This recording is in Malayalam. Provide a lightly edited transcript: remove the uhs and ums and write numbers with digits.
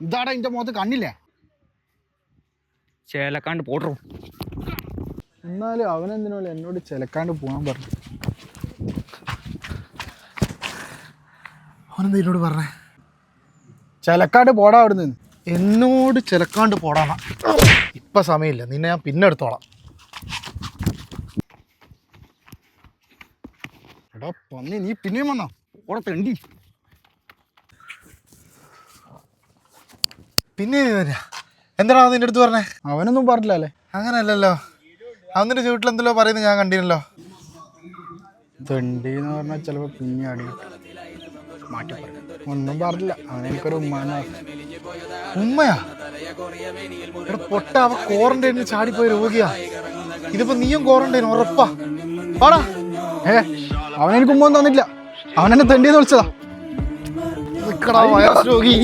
ഇതാടാ എന്റെ മുഖത്ത് കണ്ണില്ലേ? ചേലക്കാണ്ട് പോട്ടോ. എന്നാലും അവനെന്തിനോ എന്നോട് ചിലക്കാണ്ട് പോകാൻ പറഞ്ഞു. അവനെന്താ എന്നോട് പറഞ്ഞേ? ചിലക്കാണ്ട് പോടാ അവിടെ നിന്ന്. എന്നോട് ചിലക്കാണ്ട് പോടാന്ന. ഇപ്പം സമയമില്ല, നിന്നെ ഞാൻ പിന്നെ എടുത്തോളാം. എടാ പന്നി, നീ പിന്നെയും വന്നോ? ഓടെ തെണ്ടി. പിന്നെ വരാ. എന്താണോ നിന്റെ അടുത്ത് പറഞ്ഞേ? അവനൊന്നും പറഞ്ഞില്ല അല്ലേ? അങ്ങനെയല്ലല്ലോ, അവന്നിട്ട് വീട്ടിൽ എന്തെല്ലോ പറയുന്നത് ഞാൻ കണ്ടിരുന്നല്ലോ. തെണ്ടി എന്ന് പറഞ്ഞാൽ ചിലപ്പോൾ പിന്നെ അടി മാറ്റി ഒന്നും പറഞ്ഞില്ല. അവനെനിക്കൊരു ഉമ്മാനാ. ഉമ്മയാ? ഇവിടെ പൊട്ട, അവ ക്വാറന്റൈനിൽ ചാടിപ്പോയ രോഗിയാ. ഇതിപ്പോ നീയും ക്വാറന്റൈൻ ഉറപ്പാ. പാടാ. അവനെനിക്ക് ഉമ്മ തന്നില്ല. അവനെന്നെ തെണ്ടിയെന്ന് വിളിച്ചതാ. വൈറസ് രോഗി.